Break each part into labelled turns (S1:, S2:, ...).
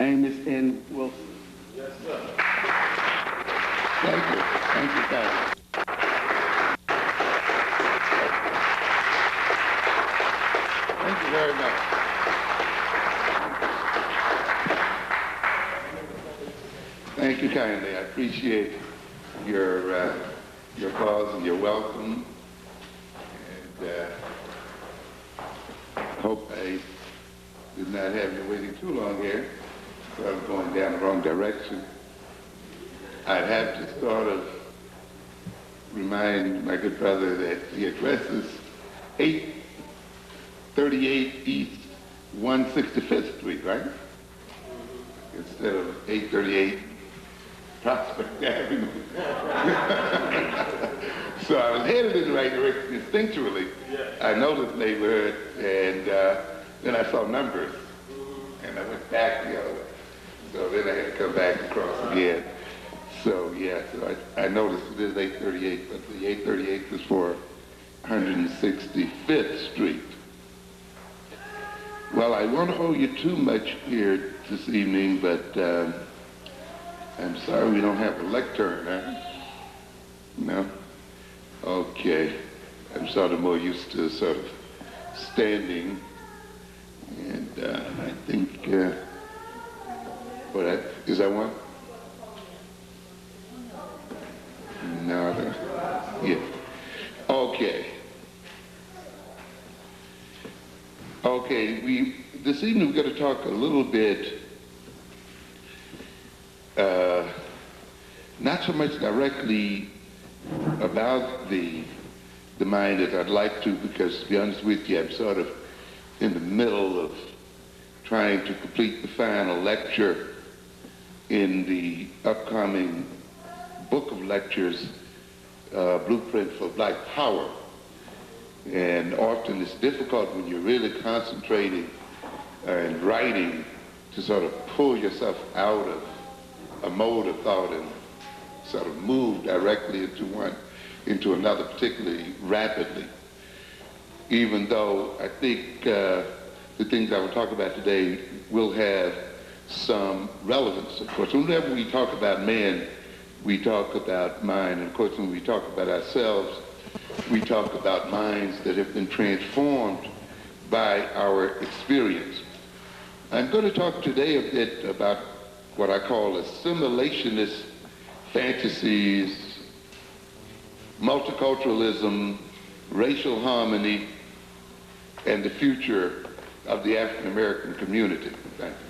S1: Amos N. Wilson.
S2: Yes, sir.
S1: Thank you. Thank you, guys. Thank you very much. Thank you kindly. I appreciate your cause and your welcome. And hope I did not have you waiting too long here. So I was going down the wrong direction. I'd have to sort of remind my good brother that the address is 838 East 165th Street, right? Instead of 838 Prospect Avenue. So I was headed in the right direction instinctually. I noticed neighborhood, and then I saw numbers, and I went back the other way. So then I had to come back across again. So yeah, so I noticed it is 838, but the 838 was for 165th Street. Well, I won't hold you too much here this evening, but I'm sorry we don't have a lectern, huh? No? Okay. I'm sort of more used to sort of standing, and I think, is that one? No, yeah. Okay. Okay, this evening we're going to talk a little bit, not so much directly about the mind as I'd like to, because to be honest with you, I'm sort of in the middle of trying to complete the final lecture in the upcoming book of lectures, Blueprint for Black Power. And often it's difficult when you're really concentrating and writing to sort of pull yourself out of a mode of thought and sort of move directly into another, particularly rapidly. Even though I think the things I will talk about today will have some relevance. Of course, whenever we talk about man, we talk about mind, and of course when we talk about ourselves, we talk about minds that have been transformed by our experience. I'm going to talk today a bit about what I call assimilationist fantasies, multiculturalism, racial harmony, and the future of the African American community. Thank you.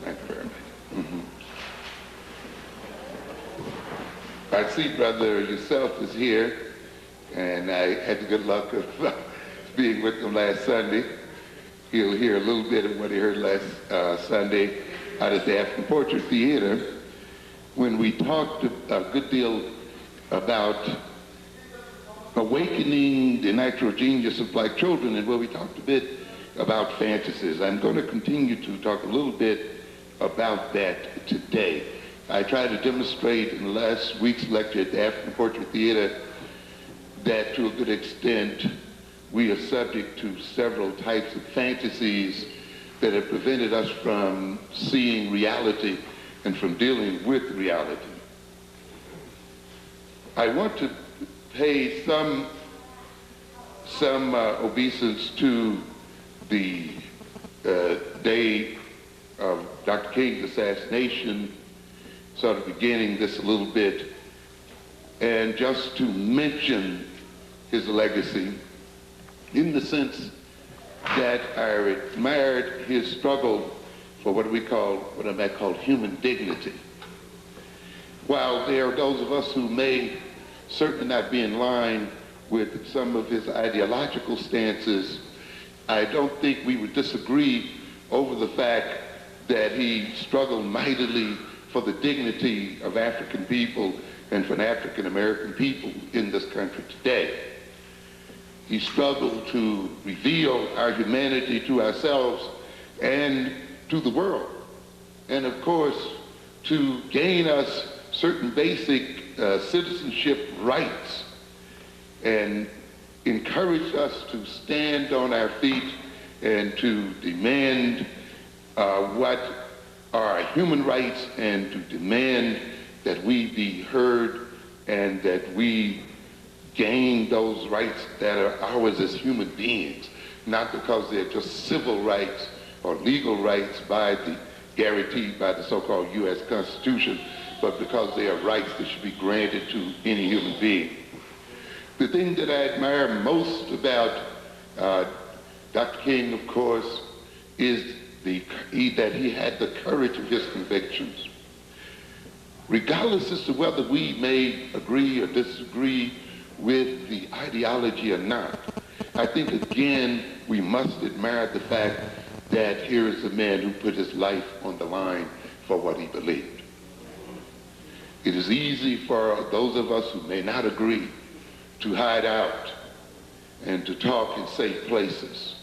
S1: Thank you very much. Mm-hmm. I see Brother yourself is here, and I had the good luck of being with him last Sunday. He'll hear a little bit of what he heard last Sunday out at the African Portrait Theater when we talked a good deal about awakening the natural genius of black children, and where we talked a bit about fantasies. I'm going to continue to talk a little bit about that today. I tried to demonstrate in last week's lecture at the African Portrait Theater that to a good extent we are subject to several types of fantasies that have prevented us from seeing reality and from dealing with reality. I want to pay some obeisance to the day of Dr. King's assassination, sort of beginning this a little bit, and just to mention his legacy in the sense that I admired his struggle for what I might call human dignity. While there are those of us who may certainly not be in line with some of his ideological stances, I don't think we would disagree over the fact that he struggled mightily for the dignity of African people and for African American people in this country today. He struggled to reveal our humanity to ourselves and to the world, and of course to gain us certain basic citizenship rights, and encourage us to stand on our feet and to demand what our human rights and to demand that we be heard and that we gain those rights that are ours as human beings, not because they're just civil rights or legal rights guaranteed by the so-called U.S. Constitution, but because they are rights that should be granted to any human being. The thing that I admire most about Dr. King, of course, is that he had the courage of his convictions. Regardless as to whether we may agree or disagree with the ideology or not, I think again we must admire the fact that here is a man who put his life on the line for what he believed. It is easy for those of us who may not agree to hide out and to talk in safe places.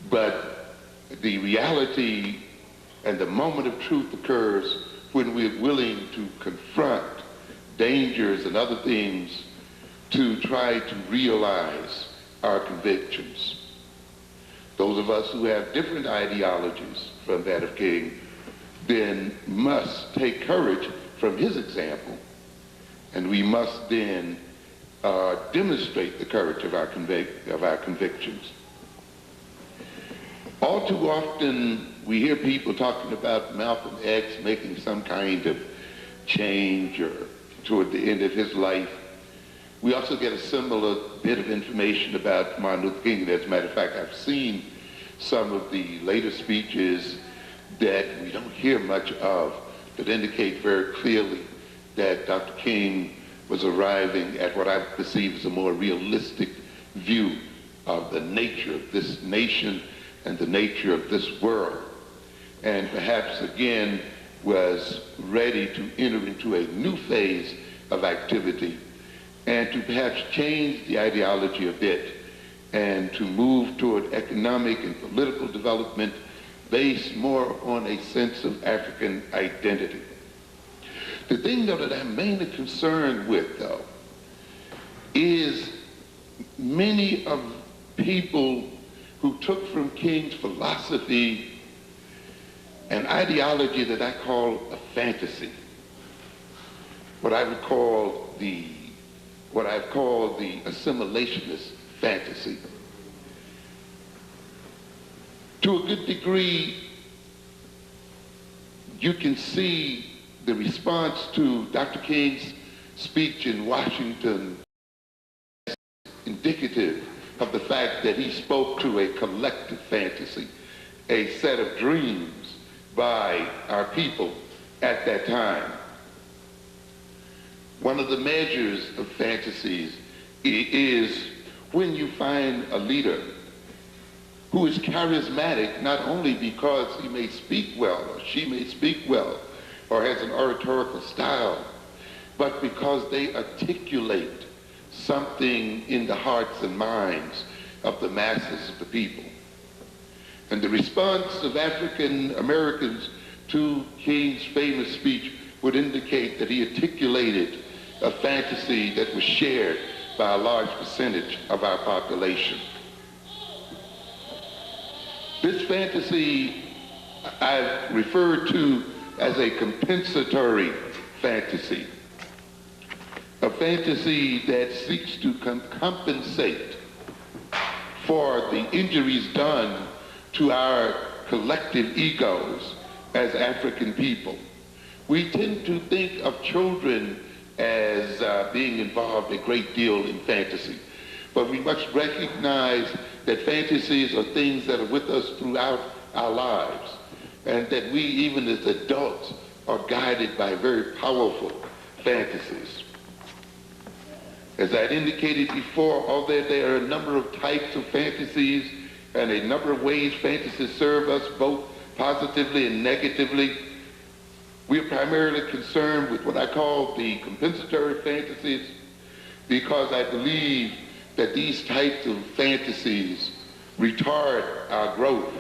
S1: But the reality and the moment of truth occurs when we're willing to confront dangers and other things to try to realize our convictions. Those of us who have different ideologies from that of King then must take courage from his example, and we must then demonstrate the courage of our convictions. All too often we hear people talking about Malcolm X making some kind of change or toward the end of his life. We also get a similar bit of information about Martin Luther King. As a matter of fact, I've seen some of the later speeches that we don't hear much of that indicate very clearly that Dr. King was arriving at what I perceive as a more realistic view of the nature of this nation and the nature of this world, and perhaps again was ready to enter into a new phase of activity and to perhaps change the ideology a bit and to move toward economic and political development based more on a sense of African identity. The thing, though, that I'm mainly concerned with, though, is many of people who took from King's philosophy an ideology that I call a fantasy, what I've called the assimilationist fantasy. To a good degree, you can see the response to Dr. King's speech in Washington indicative of the fact that he spoke to a collective fantasy, a set of dreams by our people at that time. One of the measures of fantasies is when you find a leader who is charismatic, not only because he may speak well or she may speak well or has an oratorical style, but because they articulate something in the hearts and minds of the masses of the people. And the response of African Americans to King's famous speech would indicate that he articulated a fantasy that was shared by a large percentage of our population. This fantasy I've referred to as a compensatory fantasy, a fantasy that seeks to compensate for the injuries done to our collective egos as African people. We tend to think of children as being involved a great deal in fantasy, but we must recognize that fantasies are things that are with us throughout our lives, and that we, even as adults, are guided by very powerful fantasies. As I indicated before, although there are a number of types of fantasies and a number of ways fantasies serve us both positively and negatively, we are primarily concerned with what I call the compensatory fantasies, because I believe that these types of fantasies retard our growth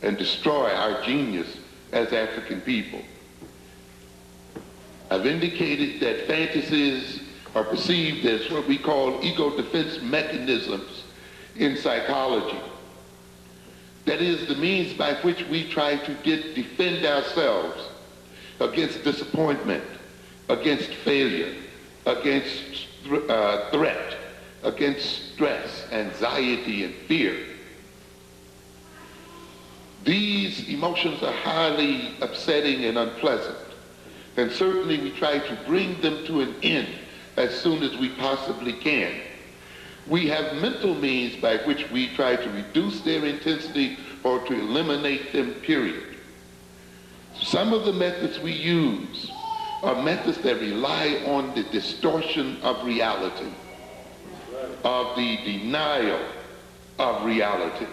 S1: and destroy our genius as African people. I've indicated that fantasies are perceived as what we call ego defense mechanisms in psychology. That is the means by which we try to defend ourselves against disappointment, against failure, against threat, against stress, anxiety, and fear. These emotions are highly upsetting and unpleasant, and certainly we try to bring them to an end as soon as we possibly can. We have mental means by which we try to reduce their intensity or to eliminate them, period. Some of the methods we use are methods that rely on the distortion of reality, of the denial of reality,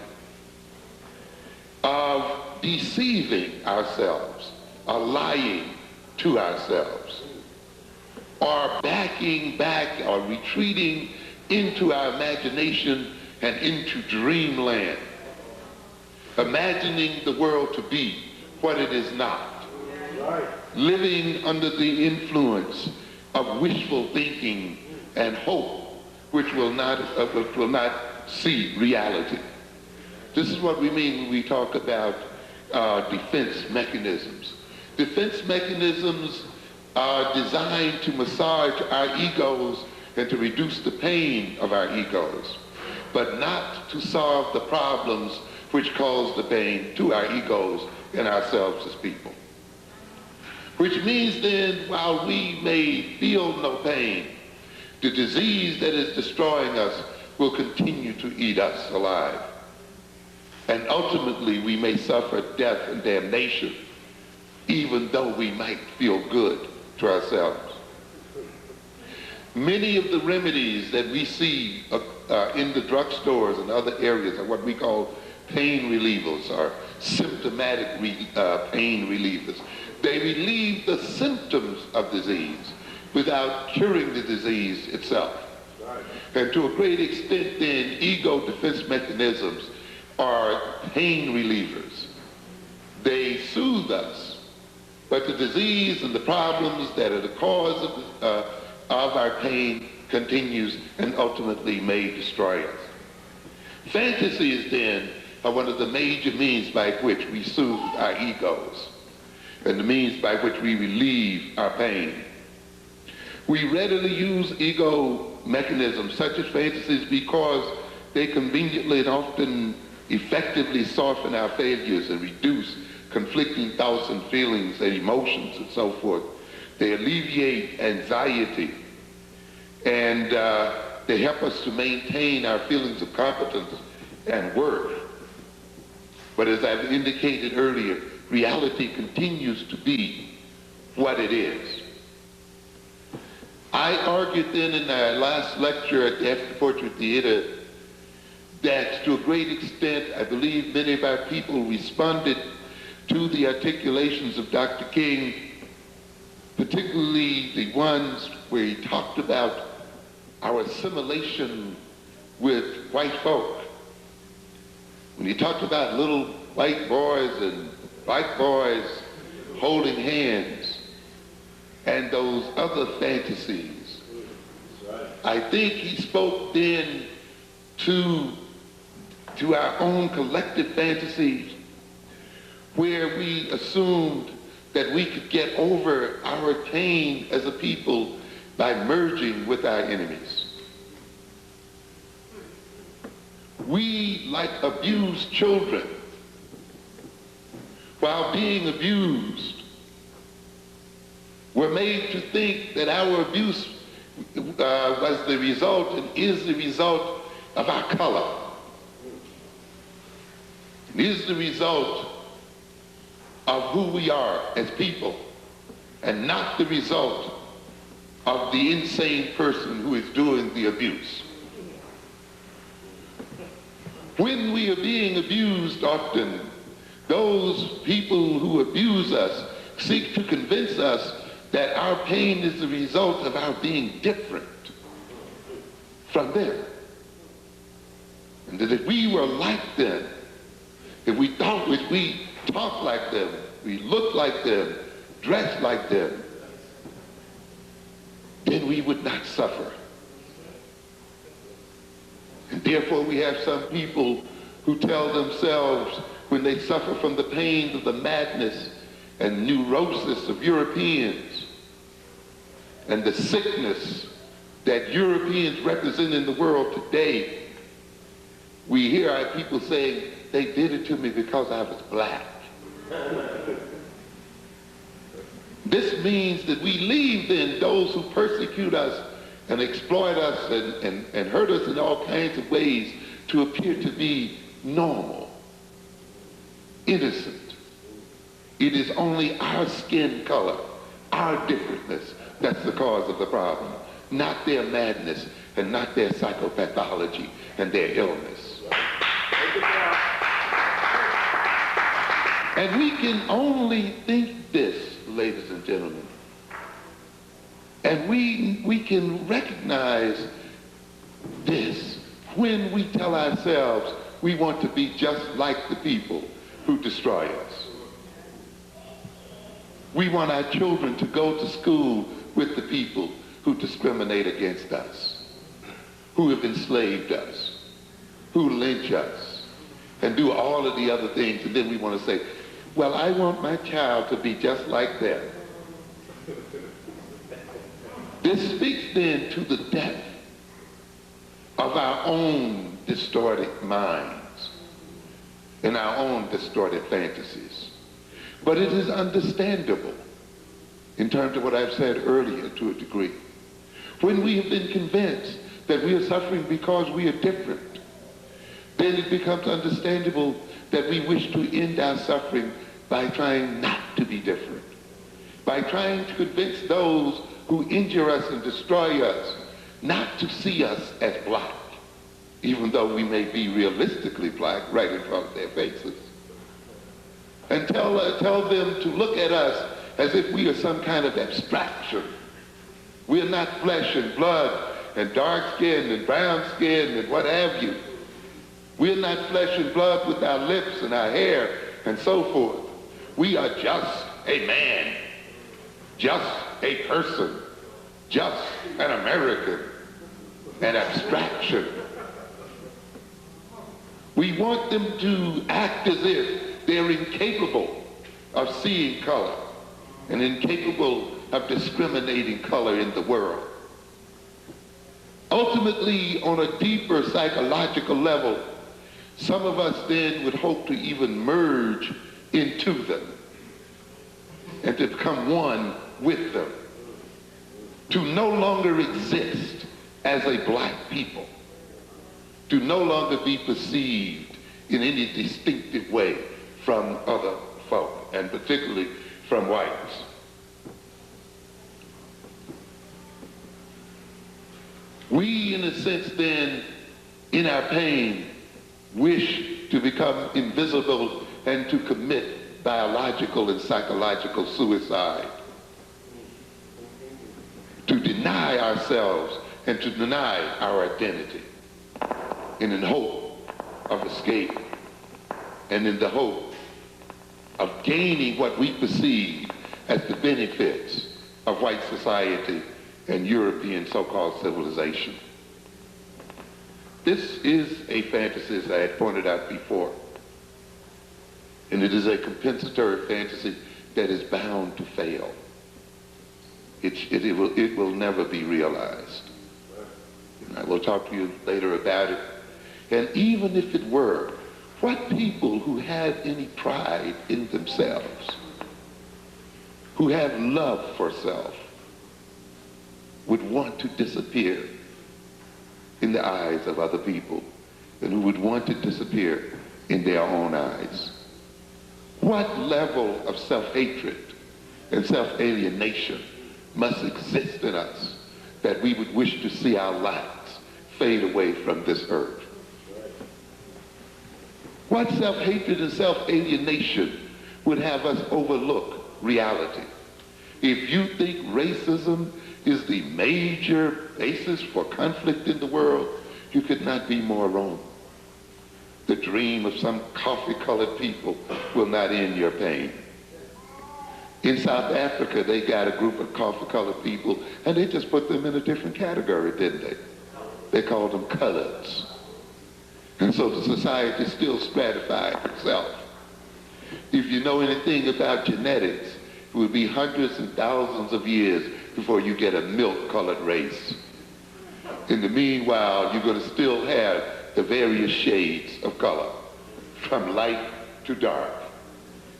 S1: of deceiving ourselves, or lying to ourselves, or backing back or retreating into our imagination and into dreamland, imagining the world to be what it is not, living under the influence of wishful thinking and hope, which will not see reality. This is what we mean when we talk about defense mechanisms. Defense mechanisms are designed to massage our egos and to reduce the pain of our egos, but not to solve the problems which cause the pain to our egos and ourselves as people. Which means then, while we may feel no pain, the disease that is destroying us will continue to eat us alive. And ultimately, we may suffer death and damnation, even though we might feel good to ourselves. Many of the remedies that we see in the drugstores and other areas are what we call pain relievers or symptomatic pain relievers. They relieve the symptoms of disease without curing the disease itself. And to a great extent then, ego defense mechanisms are pain relievers. They soothe us, but the disease and the problems that are the cause of our pain continues and ultimately may destroy us. Fantasies then are one of the major means by which we soothe our egos and the means by which we relieve our pain. We readily use ego mechanisms such as fantasies because they conveniently and often effectively soften our failures and reduce conflicting thoughts and feelings and emotions and so forth. They alleviate anxiety, and they help us to maintain our feelings of competence and worth. But as I've indicated earlier, reality continues to be what it is. I argued then in our last lecture at the African Portrait Theater that to a great extent, I believe many of our people responded to the articulations of Dr. King, particularly the ones where he talked about our assimilation with white folk. When he talked about little white boys and black boys holding hands and those other fantasies, I think he spoke then to our own collective fantasies, where we assumed that we could get over our pain as a people by merging with our enemies. We, like abused children, while being abused, were made to think that our abuse was the result and is the result of our color. It is the result of who we are as people, and not the result of the insane person who is doing the abuse. When we are being abused, often those people who abuse us seek to convince us that our pain is the result of our being different from them. And that if we were like them, if we talked like them, we looked like them, dressed like them, then we would not suffer. And therefore we have some people who tell themselves when they suffer from the pains of the madness and neurosis of Europeans and the sickness that Europeans represent in the world today, we hear our people saying, they did it to me because I was black. This means that we leave then those who persecute us and exploit us and hurt us in all kinds of ways to appear to be normal, innocent. It is only our skin color, our differentness, that's the cause of the problem, not their madness and not their psychopathology and their illness. And we can only think this, ladies and gentlemen, and we can recognize this when we tell ourselves we want to be just like the people who destroy us. We want our children to go to school with the people who discriminate against us, who have enslaved us, who lynch us, and do all of the other things, and then we want to say, well, I want my child to be just like them. This speaks then to the depth of our own distorted minds and our own distorted fantasies. But it is understandable in terms of what I've said earlier to a degree. When we have been convinced that we are suffering because we are different, then it becomes understandable that we wish to end our suffering by trying not to be different, by trying to convince those who injure us and destroy us not to see us as black, even though we may be realistically black right in front of their faces. And tell them to look at us as if we are some kind of abstraction. We are not flesh and blood and dark skin and brown skin and what have you. We are not flesh and blood with our lips and our hair and so forth. We are just a man, just a person, just an American, an abstraction. We want them to act as if they're incapable of seeing color and incapable of discriminating color in the world. Ultimately, on a deeper psychological level, some of us then would hope to even merge into them and to become one with them, to no longer exist as a black people, to no longer be perceived in any distinctive way from other folk, and particularly from whites. We, in a sense then, in our pain, wish to become invisible and to commit biological and psychological suicide, to deny ourselves and to deny our identity in the hope of escape and in the hope of gaining what we perceive as the benefits of white society and European so-called civilization. This is a fantasy, as I had pointed out before, and it is a compensatory fantasy that is bound to fail. It will never be realized. And I will talk to you later about it. And even if it were, what people who have any pride in themselves, who have love for self, would want to disappear in the eyes of other people, and who would want to disappear in their own eyes? What level of self-hatred and self-alienation must exist in us that we would wish to see our lives fade away from this earth? What self-hatred and self-alienation would have us overlook reality? If you think racism is the major basis for conflict in the world, you could not be more wrong. The dream of some coffee-colored people will not end your pain. In South Africa, they got a group of coffee-colored people, and they just put them in a different category, didn't they? They called them coloreds. And so the society still stratifies itself. If you know anything about genetics, it will be hundreds and thousands of years before you get a milk-colored race. In the meanwhile, you're going to still have the various shades of color, from light to dark.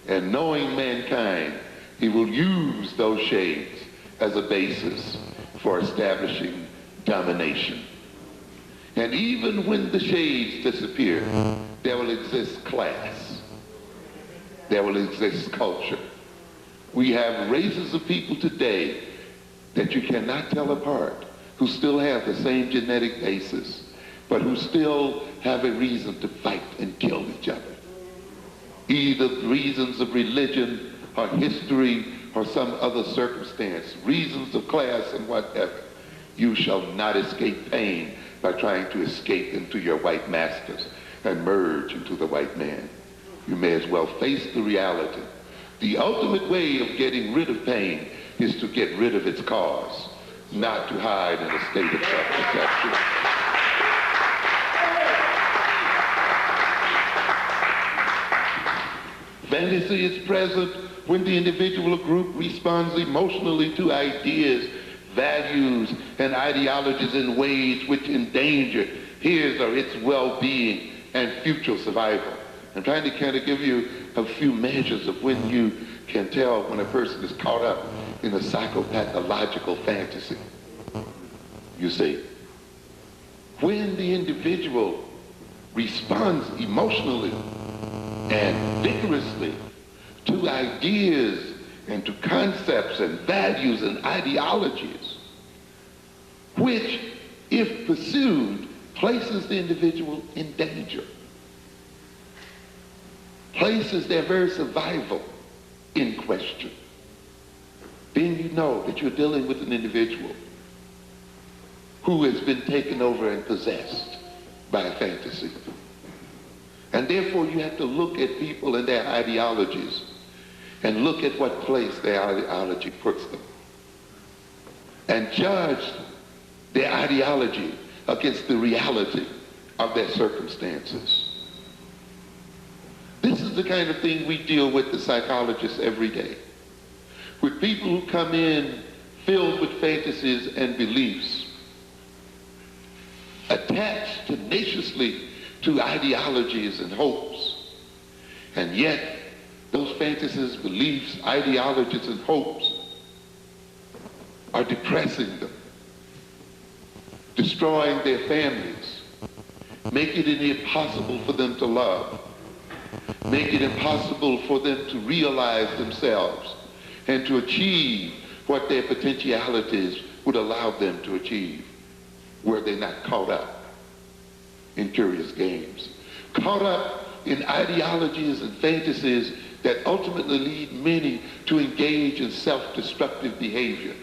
S1: And knowing mankind, he will use those shades as a basis for establishing domination. And even when the shades disappear, there will exist class. There will exist culture. We have races of people today that you cannot tell apart, who still have the same genetic basis, but who still have a reason to fight and kill each other. Either reasons of religion or history or some other circumstance, reasons of class and whatever. You shall not escape pain by trying to escape into your white masters and merge into the white man. You may as well face the reality. The ultimate way of getting rid of pain is to get rid of its cause, not to hide in a state of self-protection. Fantasy is present when the individual or group responds emotionally to ideas, values, and ideologies in ways which endanger his or its well-being and future survival. I'm trying to kind of give you a few measures of when you can tell when a person is caught up in a psychopathological fantasy. You see, when the individual responds emotionally and vigorously to ideas and to concepts and values and ideologies, which, if pursued, places the individual in danger, places their very survival in question, then you know that you're dealing with an individual who has been taken over and possessed by a fantasy. And therefore you have to look at people and their ideologies and look at what place their ideology puts them and judge their ideology against the reality of their circumstances. This is the kind of thing we deal with, the psychologists, every day. With people who come in filled with fantasies and beliefs, attached tenaciously to ideologies and hopes, and yet those fantasies, beliefs, ideologies, and hopes are depressing them, destroying their families, making it impossible for them to love, make it impossible for them to realize themselves and to achieve what their potentialities would allow them to achieve, were they not caught up in curious games, caught up in ideologies and fantasies that ultimately lead many to engage in self-destructive behavior,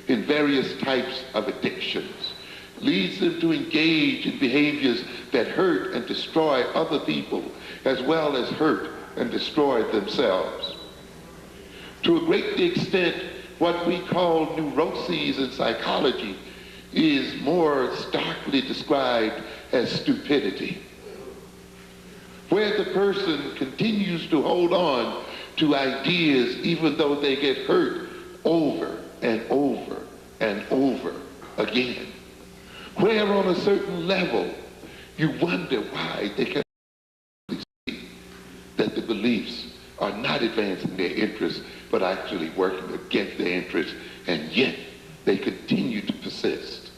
S1: in various types of addictions, leads them to engage in behaviors that hurt and destroy other people, as well as hurt and destroy themselves. To a great extent, what we call neuroses in psychology is more starkly described as stupidity, where the person continues to hold on to ideas even though they get hurt over and over and over again, where on a certain level you wonder why they can see that the beliefs are not advancing their interests but actually working against their interests, and yet they continue to persist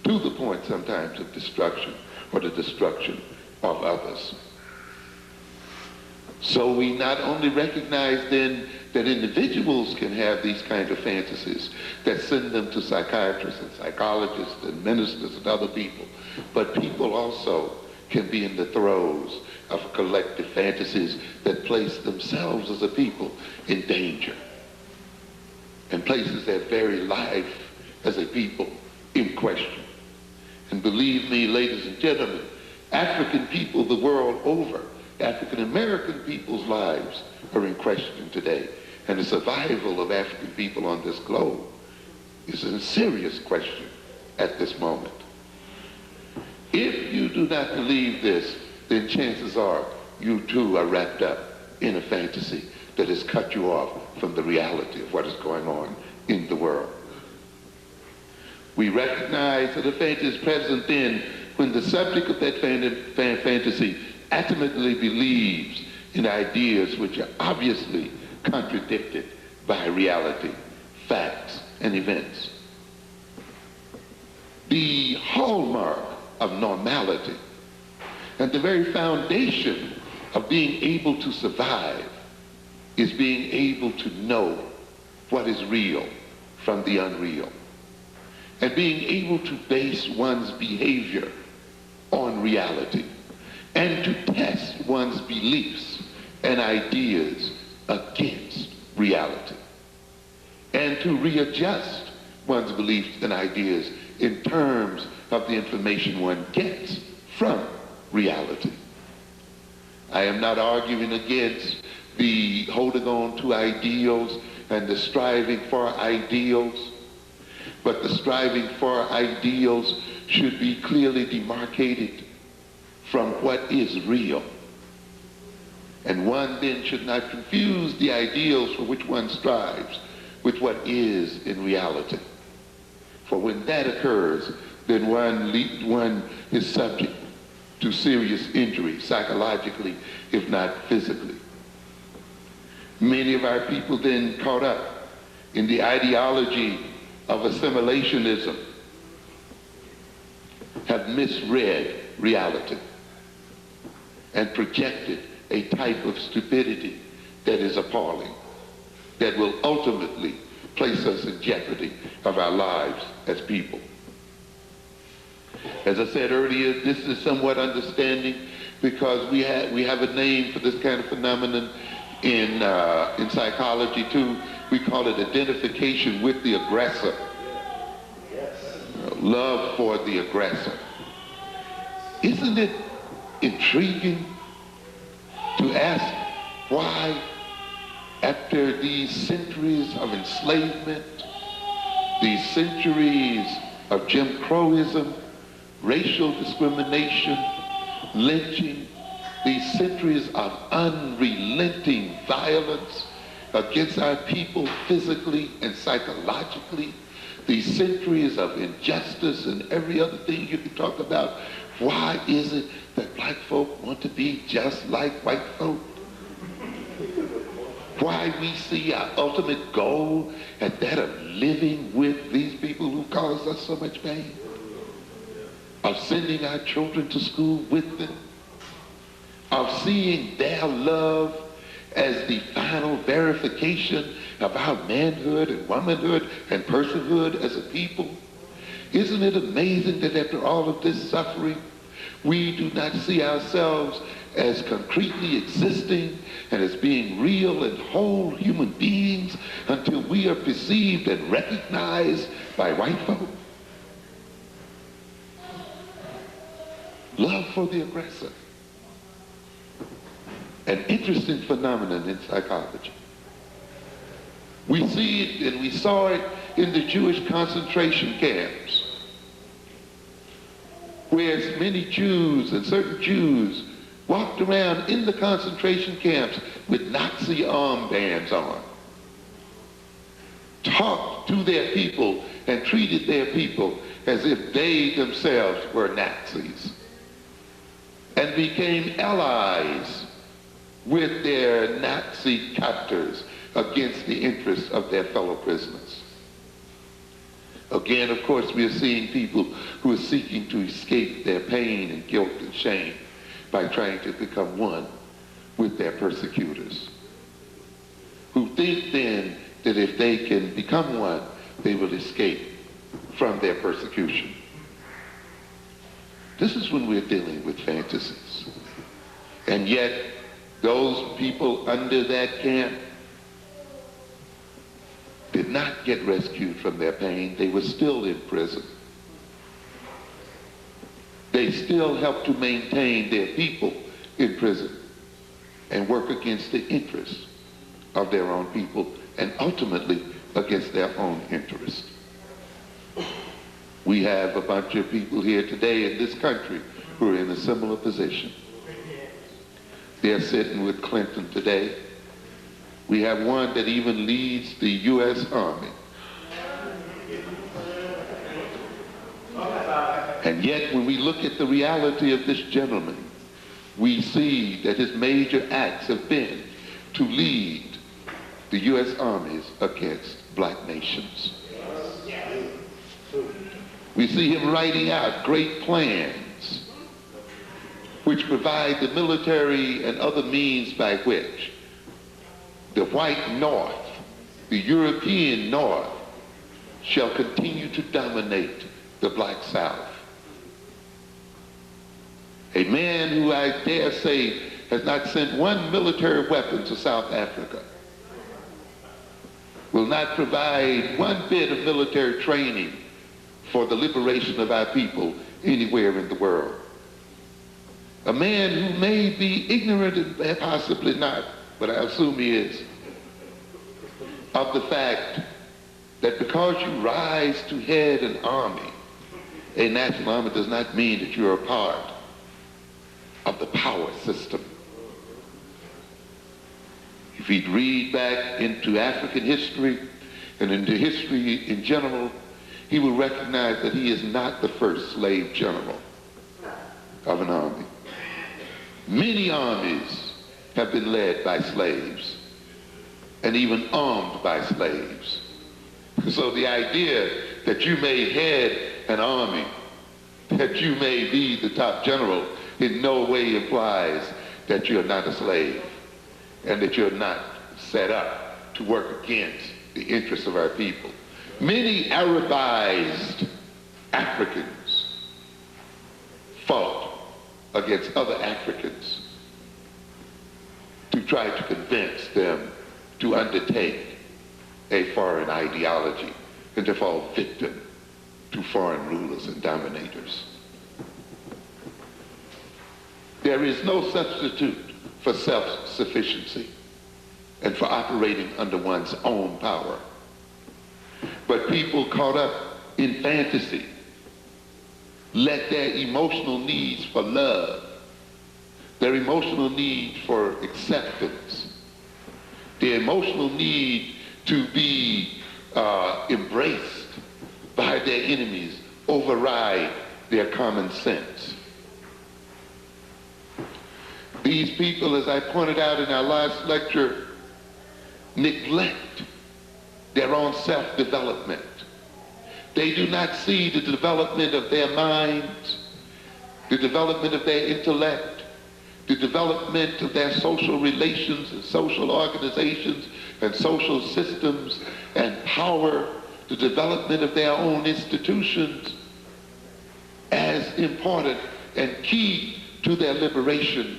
S1: to the point sometimes of destruction or the destruction of others. So we not only recognize then that individuals can have these kinds of fantasies that send them to psychiatrists and psychologists and ministers and other people, but people also can be in the throes of collective fantasies that place themselves as a people in danger and places their very life as a people in question. And believe me, ladies and gentlemen, African people the world over, African American people's lives are in question today. And the survival of African people on this globe is a serious question at this moment. If you do not believe this, then chances are you too are wrapped up in a fantasy that has cut you off from the reality of what is going on in the world. We recognize that a fantasy is present then when the subject of that fantasy ultimately believes in ideas which are obviously contradicted by reality, facts, and events. The hallmark of normality and the very foundation of being able to survive is being able to know what is real from the unreal, and being able to base one's behavior on reality, and to test one's beliefs and ideas against reality, and to readjust one's beliefs and ideas in terms of the information one gets from reality. I am not arguing against the holding on to ideals and the striving for ideals, but the striving for ideals should be clearly demarcated from what is real. And one then should not confuse the ideals for which one strives with what is in reality. For when that occurs, then one is subject to serious injury, psychologically, if not physically. Many of our people then caught up in the ideology of assimilationism have misread reality and projected a type of stupidity that is appalling, that will ultimately place us in jeopardy of our lives as people. As I said earlier, this is somewhat understanding because we have a name for this kind of phenomenon in psychology too. We call it identification with the aggressor. Love for the aggressor. Isn't it intriguing to ask why, after these centuries of enslavement, these centuries of Jim Crowism, racial discrimination, lynching, these centuries of unrelenting violence against our people physically and psychologically, these centuries of injustice and every other thing you can talk about, why is it that black folk want to be just like white folk? Why we see our ultimate goal as that of living with these people who cause us so much pain, of sending our children to school with them, of seeing their love as the final verification of our manhood and womanhood and personhood as a people. Isn't it amazing that after all of this suffering, we do not see ourselves as concretely existing and as being real and whole human beings until we are perceived and recognized by white folk? Love for the aggressor. An interesting phenomenon in psychology. We see it, and we saw it in the Jewish concentration camps, where many Jews and certain Jews walked around in the concentration camps with Nazi armbands on, talked to their people and treated their people as if they themselves were Nazis, and became allies with their Nazi captors against the interests of their fellow prisoners. Again, of course, we are seeing people who are seeking to escape their pain and guilt and shame by trying to become one with their persecutors, who think then that if they can become one, they will escape from their persecution. This is when we're dealing with fantasies. And yet, those people under that camp did not get rescued from their pain. They were still in prison. They still helped to maintain their people in prison and work against the interests of their own people and ultimately against their own interests. We have a bunch of people here today in this country who are in a similar position. They're sitting with Clinton today. We have one that even leads the U.S. Army. And yet, when we look at the reality of this gentleman, we see that his major acts have been to lead the U.S. armies against black nations. We see him writing out great plans which provide the military and other means by which the white North, the European North, shall continue to dominate the black South. A man who I dare say has not sent one military weapon to South Africa, will not provide one bit of military training for the liberation of our people anywhere in the world. A man who may be ignorant, and possibly not, but I assume he is, of the fact that because you rise to head an army, a national army, does not mean that you're a part of the power system. If he'd read back into African history and into history in general, he will recognize that he is not the first slave general of an army. Many armies have been led by slaves and even armed by slaves. So the idea that you may head an army, that you may be the top general, in no way implies that you're not a slave and that you're not set up to work against the interests of our people. Many Arabized Africans fought against other Africans to try to convince them to undertake a foreign ideology and to fall victim to foreign rulers and dominators. There is no substitute for self-sufficiency and for operating under one's own power. But people caught up in fantasy let their emotional needs for love, their emotional need for acceptance, their emotional need to be embraced by their enemies override their common sense. These people, as I pointed out in our last lecture, neglect their own self-development. They do not see the development of their minds, the development of their intellect, the development of their social relations and social organizations and social systems and power, the development of their own institutions as important and key to their liberation.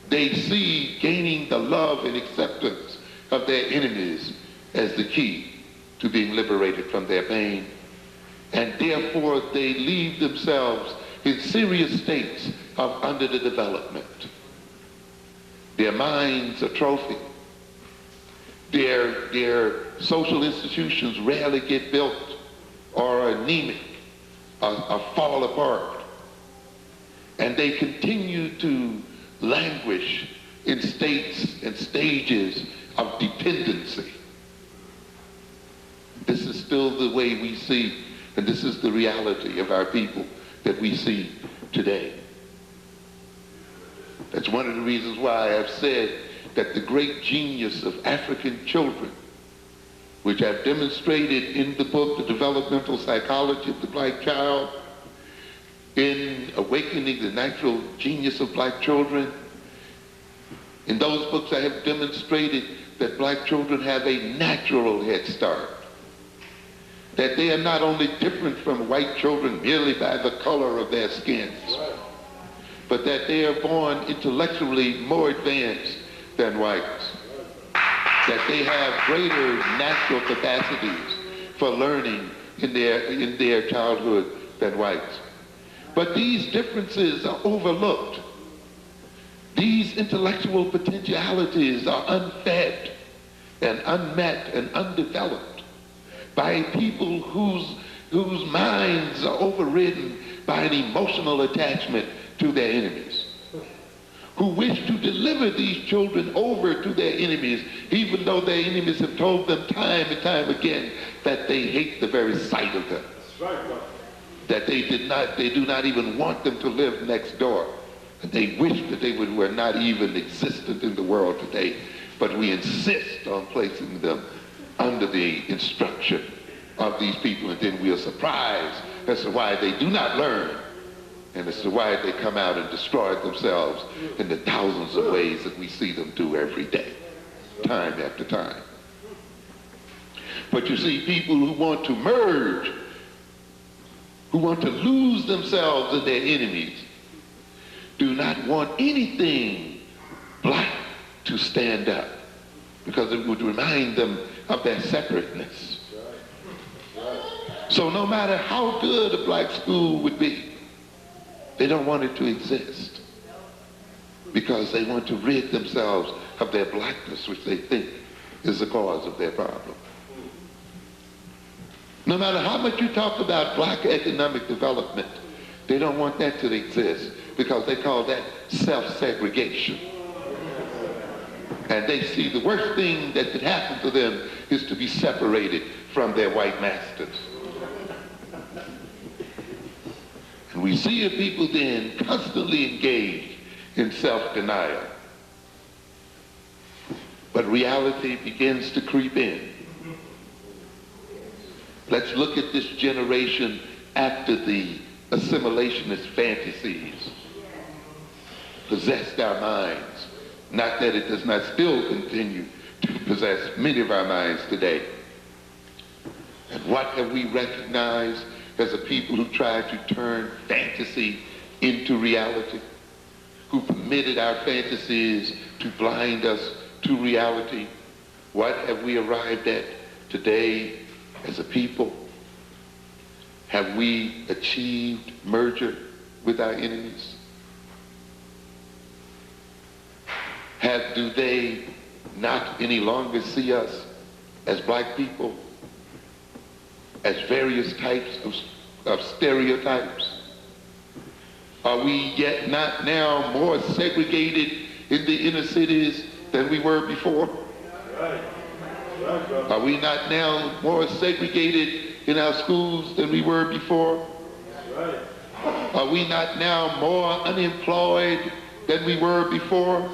S1: They see gaining the love and acceptance of their enemies as the key to being liberated from their pain. And therefore they leave themselves in serious states of underdevelopment. Their minds atrophy. Their social institutions rarely get built or are anemic or fall apart. And they continue to languish in states and stages of dependency. This is still the way we see, and this is the reality of our people that we see today. That's one of the reasons why I've said that the great genius of African children, which I've demonstrated in the book, The Developmental Psychology of the Black Child, in Awakening the Natural Genius of Black Children, in those books I have demonstrated that black children have a natural head start. That they are not only different from white children merely by the color of their skins, but that they are born intellectually more advanced than whites. That they have greater natural capacities for learning in their childhood than whites. But these differences are overlooked. These intellectual potentialities are unfed and unmet and undeveloped by people whose whose minds are overridden by an emotional attachment to their enemies, who wish to deliver these children over to their enemies, even though their enemies have told them time and time again that they hate the very sight of them. That's right, brother. That they do not even want them to live next door. And they wish that they were not even existent in the world today. But we insist on placing them under the instruction of these people, and then we are surprised as to why they do not learn, and as to why they come out and destroy themselves in the thousands of ways that we see them do every day, time after time. But you see, people who want to merge, who want to lose themselves in their enemies, do not want anything black to stand up, because it would remind them of their separateness. So no matter how good a black school would be, they don't want it to exist, because they want to rid themselves of their blackness, which they think is the cause of their problem. No matter how much you talk about black economic development, they don't want that to exist, because they call that self-segregation. And they see the worst thing that could happen to them is to be separated from their white masters. And we see a people then constantly engaged in self-denial. But reality begins to creep in. Let's look at this generation after the assimilationist fantasies possessed our minds. Not that it does not still continue to possess many of our minds today. And what have we recognized as a people who try to turn fantasy into reality, who permitted our fantasies to blind us to reality? What have we arrived at today as a people? Have we achieved merger with our enemies? Do they not any longer see us as black people, as various types of stereotypes? Are we yet not now more segregated in the inner cities than we were before? Are we not now more segregated in our schools than we were before? Are we not now more unemployed than we were before?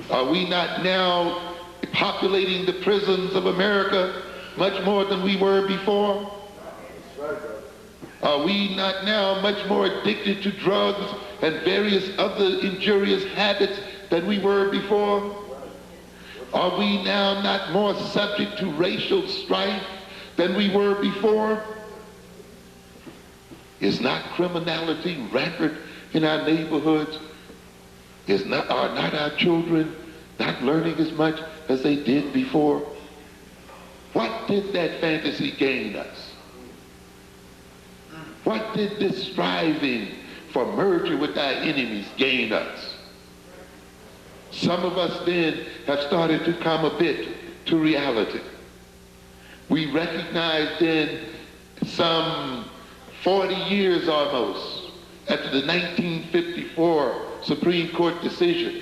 S1: Are we not now populating the prisons of America much more than we were before? Are we not now much more addicted to drugs and various other injurious habits than we were before? Are we now not more subject to racial strife than we were before? Is not criminality rampant in our neighborhoods? Are not our children not learning as much as they did before? What did that fantasy gain us? What did this striving for merger with our enemies gain us? Some of us then have started to come a bit to reality. We recognize then, some 40 years almost after the 1954 Supreme Court decision,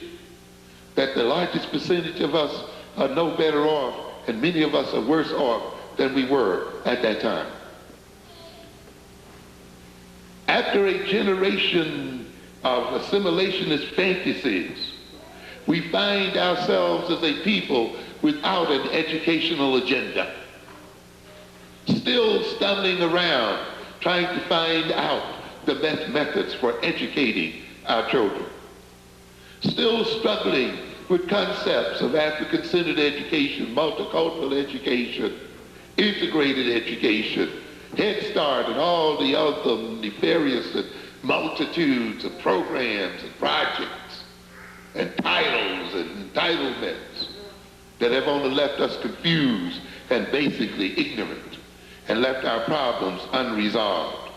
S1: that the largest percentage of us are no better off, and many of us are worse off than we were at that time. After a generation of assimilationist fantasies, we find ourselves as a people without an educational agenda, still stumbling around trying to find out the best methods for educating our children, still struggling with concepts of African-centered education, multicultural education, integrated education, Head Start, and all the other nefarious and multitudes of programs and projects and titles and entitlements that have only left us confused and basically ignorant and left our problems unresolved.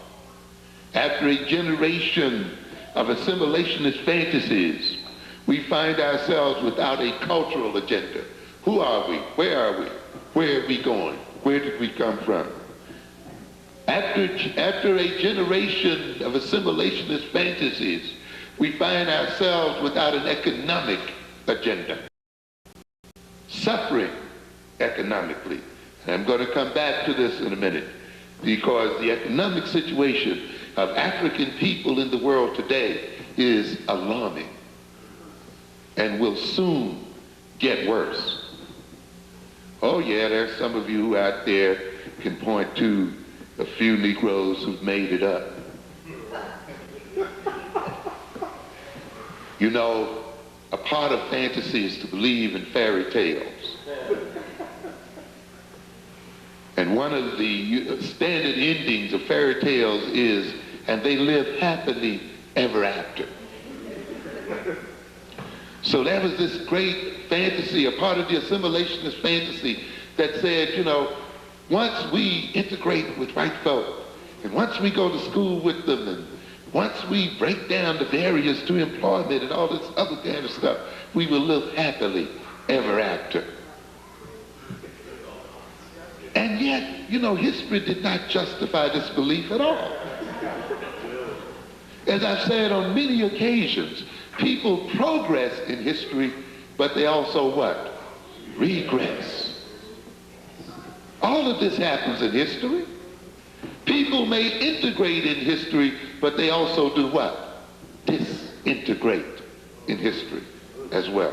S1: After a generation of assimilationist fantasies, we find ourselves without a cultural agenda. Who are we? Where are we? Where are we going? Where did we come from? After a generation of assimilationist fantasies, we find ourselves without an economic agenda, suffering economically. And I'm going to come back to this in a minute, because the economic situation of African people in the world today is alarming and will soon get worse. Oh yeah, there's some of you out there can point to a few Negroes who've made it up. You know, a part of fantasy is to believe in fairy tales. And one of the standard endings of fairy tales is, and they live happily ever after. So that was this great fantasy, a part of the assimilationist fantasy that said, you know, once we integrate with white folk, and once we go to school with them, and once we break down the barriers to employment and all this other kind of stuff, we will live happily ever after. And yet, you know, history did not justify this belief at all. As I've said on many occasions, people progress in history, but they also what? Regress. All of this happens in history. People may integrate in history, but they also do what? Disintegrate in history as well.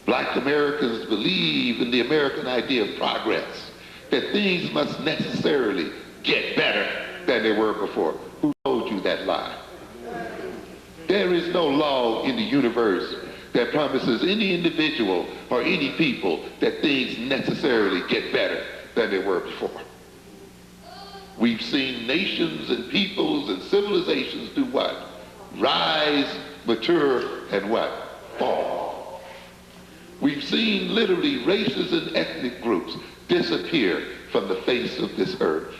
S1: Black Americans believe in the American idea of progress, that things must necessarily get better than they were before. Who told you that lie? There is no law in the universe that promises any individual or any people that things necessarily get better than they were before. We've seen nations and peoples and civilizations do what? Rise, mature, and what? Fall. We've seen literally races and ethnic groups disappear from the face of this earth.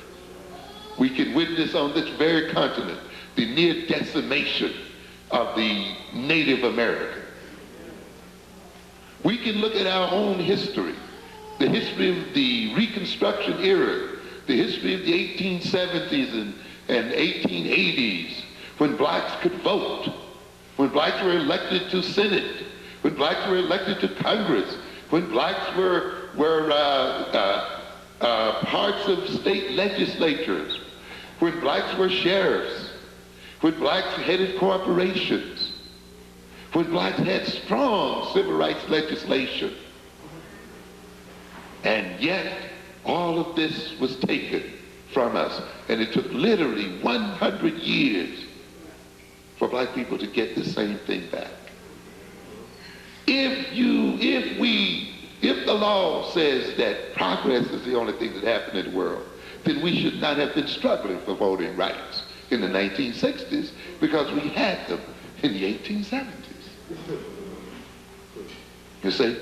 S1: We can witness on this very continent the near decimation of the Native American. We can look at our own history, the history of the Reconstruction era, the history of the 1870s and 1880s, when blacks could vote, when blacks were elected to Senate, when blacks were elected to Congress, when blacks were parts of state legislatures, when blacks were sheriffs, when blacks headed corporations, when blacks had strong civil rights legislation. And yet, all of this was taken from us. And it took literally 100 years for black people to get the same thing back. If the law says that progress is the only thing that happened in the world, then we should not have been struggling for voting rights in the 1960s, because we had them in the 1870s. You see,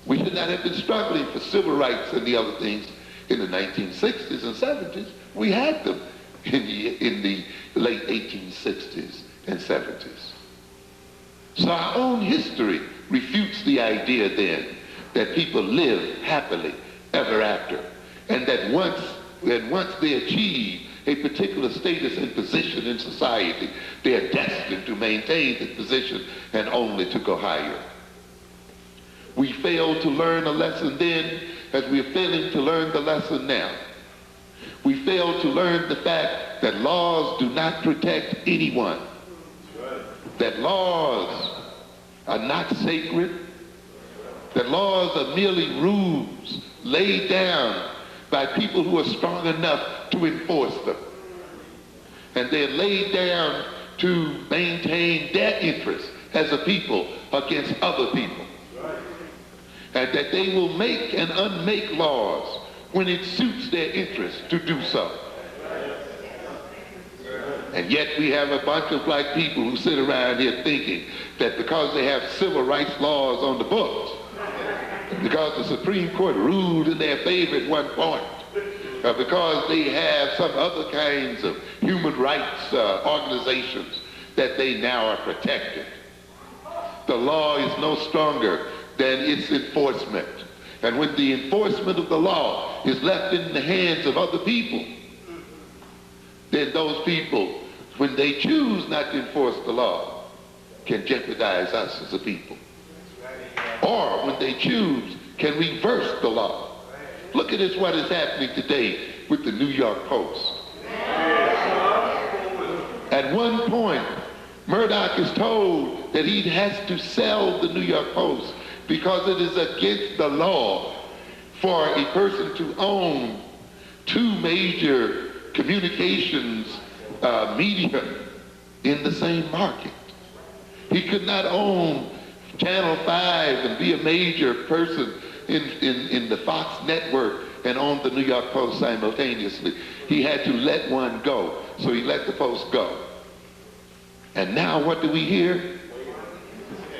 S1: we should not have been struggling for civil rights and the other things in the 1960s and 70s. We had them in the late 1860s and 70s. So our own history refutes the idea then that people live happily ever after, and that once they achieve a particular status and position in society, they are destined to maintain that position and only to go higher. We failed to learn a lesson then, as we are failing to learn the lesson now. We failed to learn the fact that laws do not protect anyone, that laws are not sacred, that laws are merely rules laid down by people who are strong enough to enforce them. And they're laid down to maintain their interests as a people against other people. And that they will make and unmake laws when it suits their interests to do so. And yet we have a bunch of black people who sit around here thinking that because they have civil rights laws on the books, because the Supreme Court ruled in their favor at one point, because they have some other kinds of human rights organizations, that they now are protected. The law is no stronger than its enforcement. And when the enforcement of the law is left in the hands of other people, then those people, when they choose not to enforce the law, can jeopardize us as a people. Or when they choose, can reverse the law. Look at this, what is happening today with the New York Post. At one point, Murdoch is told that he has to sell the New York Post because it is against the law for a person to own two major communications media in the same market. He could not own Channel 5 and be a major person in the Fox network and own the New York Post simultaneously. He had to let one go, so he let the Post go. And now what do we hear?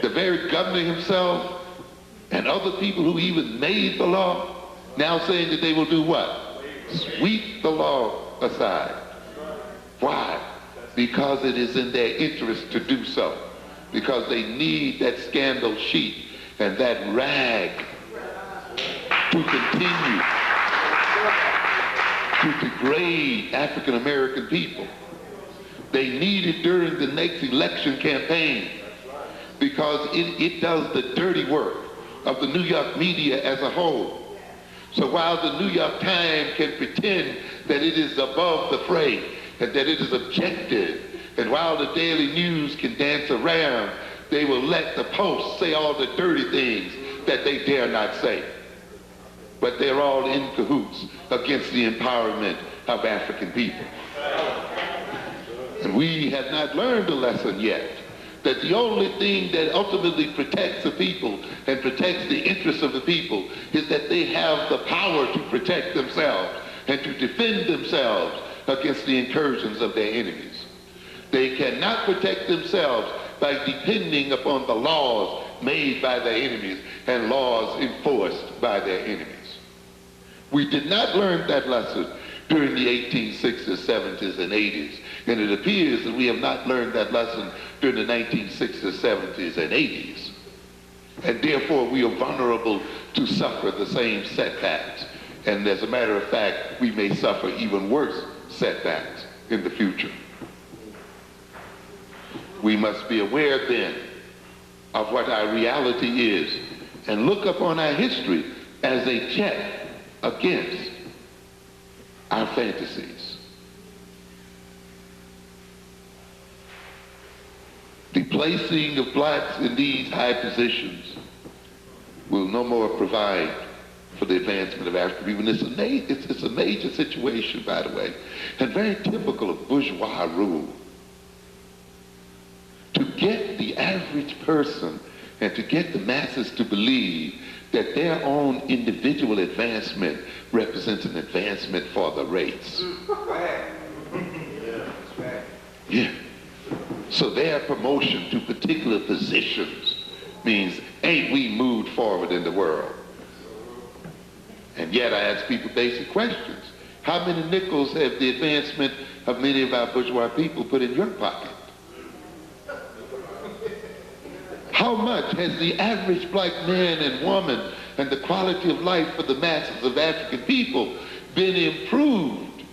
S1: The very governor himself and other people who even made the law now saying that they will do what? Sweep the law aside. Why? Because it is in their interest to do so. Because they need that scandal sheet and that rag to continue to degrade African American people. They need it during the next election campaign because it does the dirty work of the New York media as a whole. So while the New York Times can pretend that it is above the fray and that it is objective, and while the Daily News can dance around, they will let the Post say all the dirty things that they dare not say. But they're all in cahoots against the empowerment of African people. And we have not learned a lesson yet that the only thing that ultimately protects the people and protects the interests of the people is that they have the power to protect themselves and to defend themselves against the incursions of their enemies. They cannot protect themselves by depending upon the laws made by their enemies and laws enforced by their enemies. We did not learn that lesson during the 1860s, 70s, and 80s. And it appears that we have not learned that lesson during the 1960s, 70s, and 80s. And therefore, we are vulnerable to suffer the same setbacks. And as a matter of fact, we may suffer even worse setbacks in the future. We must be aware then of what our reality is and look upon our history as a check against our fantasies. The placing of blacks in these high positions will no more provide for the advancement of African people. It's a major situation, by the way, and very typical of bourgeois rule. To get the average person and to get the masses to believe that their own individual advancement represents an advancement for the race. Yeah. So their promotion to particular positions means, ain't we moved forward in the world? And yet I ask people basic questions. How many nickels have the advancement of many of our bourgeois people put in your pocket? How much has the average black man and woman and the quality of life for the masses of African people been improved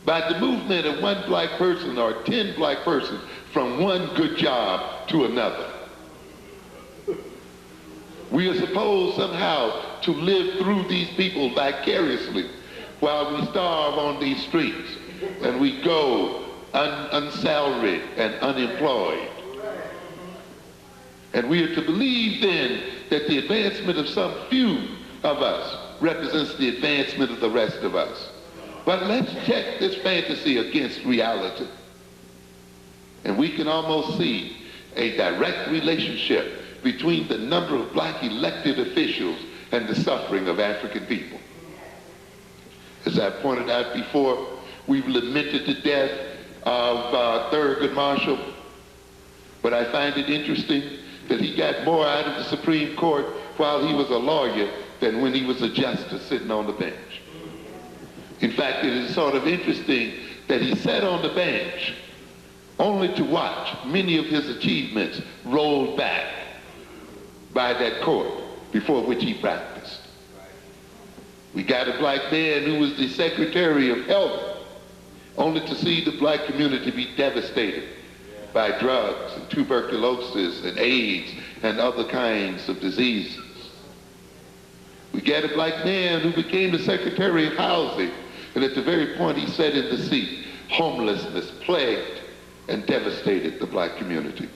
S1: by the movement of one black person or 10 black persons from one good job to another? We are supposed somehow to live through these people vicariously while we starve on these streets and we go unsalaried and unemployed. And we are to believe then that the advancement of some few of us represents the advancement of the rest of us. But let's check this fantasy against reality. And we can almost see a direct relationship between the number of black elected officials and the suffering of African people. As I pointed out before, we've lamented the death of Thurgood Marshall, but I find it interesting that he got more out of the Supreme Court while he was a lawyer than when he was a justice sitting on the bench. In fact, it is sort of interesting that he sat on the bench only to watch many of his achievements rolled back by that court before which he practiced. We got a black man who was the Secretary of Health, only to see the black community be devastated by drugs and tuberculosis and AIDS and other kinds of diseases. We get a black man who became the Secretary of Housing, and at the very point he sat in the seat, homelessness plagued and devastated the black community.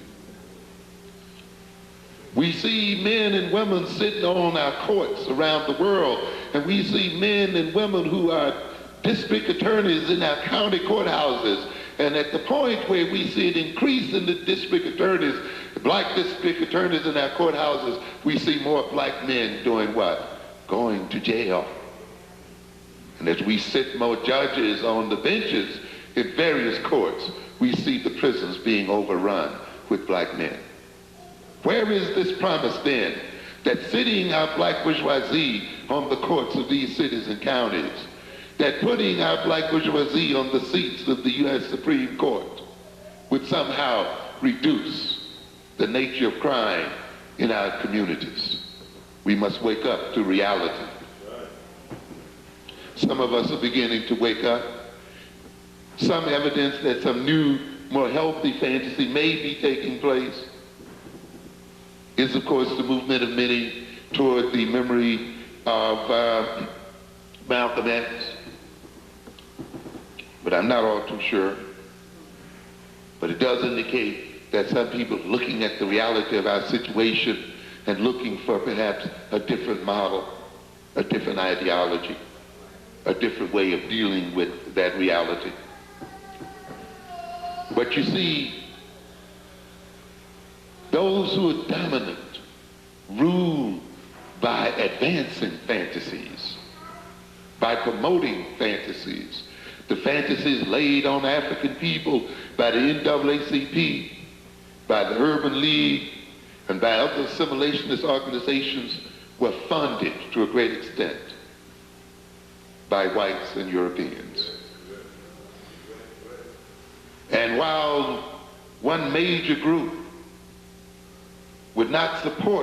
S1: We see men and women sitting on our courts around the world, and we see men and women who are district attorneys in our county courthouses. And at the point where we see an increase in the district attorneys, black district attorneys in our courthouses, we see more black men doing what? Going to jail. And as we sit more judges on the benches in various courts, we see the prisons being overrun with black men. Where is this promise then that sitting our black bourgeoisie on the courts of these cities and counties, that putting our black bourgeoisie on the seats of the U.S. Supreme Court would somehow reduce the nature of crime in our communities? We must wake up to reality. Some of us are beginning to wake up. Some evidence that some new, more healthy fantasy may be taking place is, of course, the movement of many toward the memory of Malcolm X. But I'm not all too sure. But it does indicate that some people are looking at the reality of our situation and looking for perhaps a different model, a different ideology, a different way of dealing with that reality. But you see, those who are dominant rule by advancing fantasies, by promoting fantasies. The fantasies laid on African people by the NAACP, by the Urban League, and by other assimilationist organizations were funded to a great extent by whites and Europeans. And while one major group would not support